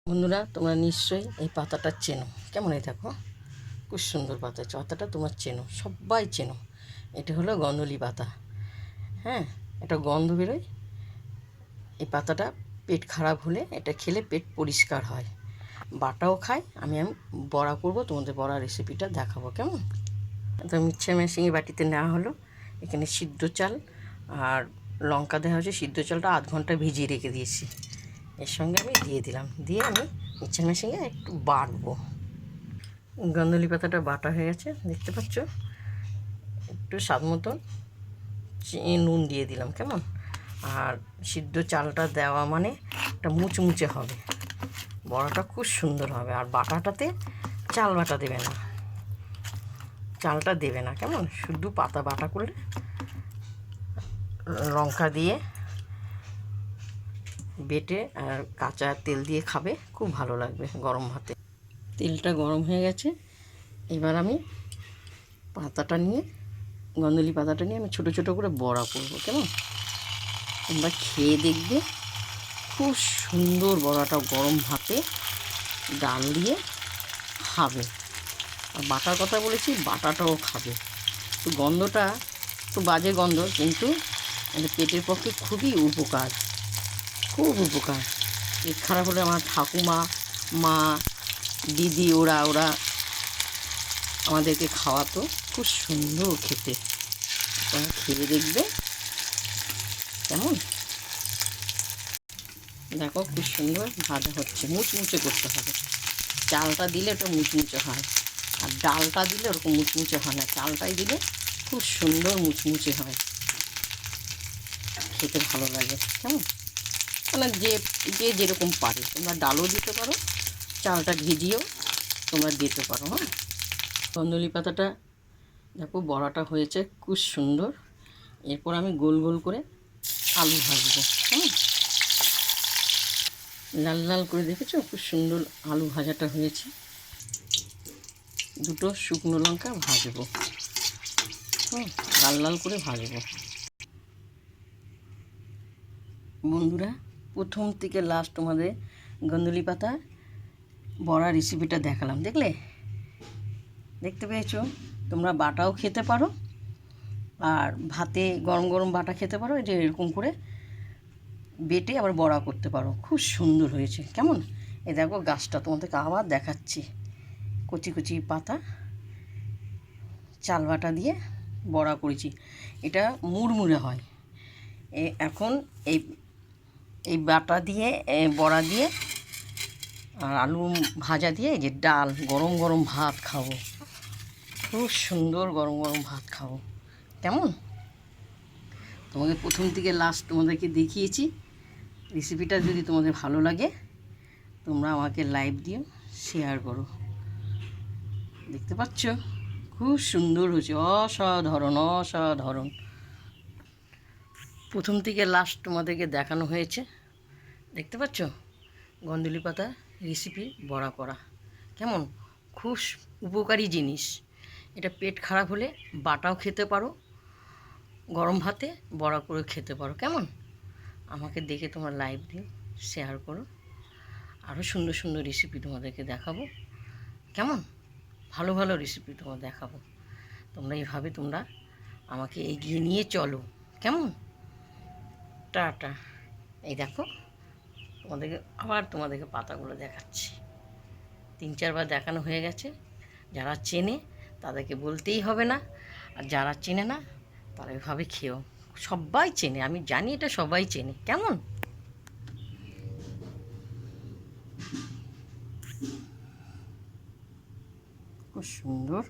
বন্ধুরা, তোমরা নিশ্চয়ই এই পাতাটা চেনো। কেমন এই দেখো, খুব সুন্দর পাতা। পাতাটা তোমরা চেনো, সবাই চেনো। এটা হলো গন্ধলি পাতা। হ্যাঁ, এটা গন্ধ বেরোয়। এই পাতাটা পেট খারাপ হলে এটা খেলে পেট পরিষ্কার হয়। বাটাও খায়। আমি বড়া করব, তোমাদের বড়া রেসিপিটা দেখাবো। কেমন? তো মিক্সচার মেশিনে বাটিতে নেওয়া হলো। এখানে সিদ্ধ চাল আর লঙ্কা দেওয়া হয়েছে। সিদ্ধ চালটা আধ ঘন্টা ভিজিয়ে রেখে দিয়েছি। এর সঙ্গে আমি দিয়ে দিলাম, দিয়ে আমি মিক্সচার মেশিনে একটু বাটবো। গন্ধলি পাতাটা বাটা হয়ে গেছে, দেখতে পাচ্ছ। একটু স্বাদ মতন নুন দিয়ে দিলাম। কেমন? আর সিদ্ধ চালটা দেওয়া মানে একটা মুচমুচে হবে, বড়াটা খুব সুন্দর হবে। আর বাটাটাতে চাল বাটা দেবে না, চালটা দেবে না। কেমন? শুধু পাতা বাটা করলে লঙ্কা দিয়ে বেটে আর কাঁচা তেল দিয়ে খাবে, খুব ভালো লাগবে গরম ভাতে। তেলটা গরম হয়ে গেছে। এবার আমি পাতাটা নিয়ে, গন্ধলি পাতাটা নিয়ে আমি ছোটো ছোটো করে বড়া করবো। কেমন? তোমরা খেয়ে দেখবে, খুব সুন্দর বড়াটা গরম ভাতে ডাল দিয়ে খাবে। আর বাটার কথা বলেছি, বাটাটাও খাবে। তো গন্ধটা একটু বাজে গন্ধ, কিন্তু পেটের পক্ষে খুবই উপকার, খুব উপকার। পেট খারাপ হলে আমার ঠাকুমা, মা, দিদি ওরা আমাদেরকে খাওয়াতো, খুব সুন্দর খেতে। তোমরা খেয়ে দেখবে। কেমন? দেখো, খুব সুন্দর ভাজা হচ্ছে। মুচমুচে করতে হবে। চালটা দিলে ওটা মুচমুচে হয়, আর ডালটা দিলে ওরকম মুচমুচে হয় না। চালটাই দিলে খুব সুন্দর মুচমুচে হয়, খেতে ভালো লাগে। কেমন? মানে যে যে যেরকম পারে, তোমরা ডালও দিতে পারো, চালটা ভিজিয়েও তোমরা দিতে পারো। হ্যাঁ, গন্ধলি পাতাটা দেখো বড়াটা হয়েছে খুব সুন্দর। এরপর আমি গোল গোল করে আলু ভাজবো। হ্যাঁ, লাল লাল করে দেখেছো, খুব সুন্দর আলু ভাজাটা হয়েছে। দুটো শুকনো লঙ্কা ভাজবো। হ্যাঁ, লাল লাল করে ভাজবো। বন্ধুরা, প্রথম থেকে লাস্ট তোমাদের গন্ধলি পাতা বড়া রেসিপিটা দেখালাম। দেখতে পেয়েছো? তোমরা বাটাও খেতে পারো, আর ভাতে গরম গরম বাটা খেতে পারো। এই যে এরকম করে বেটে আবার বড়া করতে পারো, খুব সুন্দর হয়েছে। কেমন? এই দেখো, গাছটা তোমাদেরকে আবার দেখাচ্ছি। কচি কচি পাতা, চাল বাটা দিয়ে বড়া করেছি। এটা মুড়মুড়ে হয়। এখন এই এই বাটা দিয়ে, বড়া দিয়ে আর আলু ভাজা দিয়ে এই যে ডাল, গরম গরম ভাত খাবো, খুব সুন্দর গরম গরম ভাত খাবো। কেমন? তোমাকে প্রথম থেকে লাস্ট তোমাদেরকে দেখিয়েছি। রেসিপিটা যদি তোমাদের ভালো লাগে, তোমরা আমাকে লাইক দিও, শেয়ার করো। দেখতে পাচ্ছ, খুব সুন্দর হয়েছে, অসাধারণ অসাধারণ। প্রথম থেকে লাস্ট তোমাদেরকে দেখানো হয়েছে। দেখতে পাচ্ছ, গন্ধলি পাতা রেসিপি বড়া করা। কেমন? খুব উপকারী জিনিস। এটা পেট খারাপ হলে বাটাও খেতে পারো, গরম ভাতে বড়া করে খেতে পারো। কেমন? আমাকে দেখে তোমরা লাইক দিও, শেয়ার করো। আরও সুন্দর সুন্দর রেসিপি তোমাদেরকে দেখাবো। কেমন? ভালো ভালো রেসিপি তোমার দেখাবো। তোমরা এইভাবে তোমরা আমাকে এগিয়ে নিয়ে চলো। কেমন? টাটা। এই দেখো, তোমাদেরকে পাতাগুলো দেখাচ্ছি। 3-4 বার দেখানো হয়ে গেছে। যারা চেনে তাদেরকে বলতেই হবে না, আর যারা চেনে না তারা এভাবে খেয়েও। সবাই চেনে, আমি জানি এটা সবাই চেনে। কেমন? খুব সুন্দর।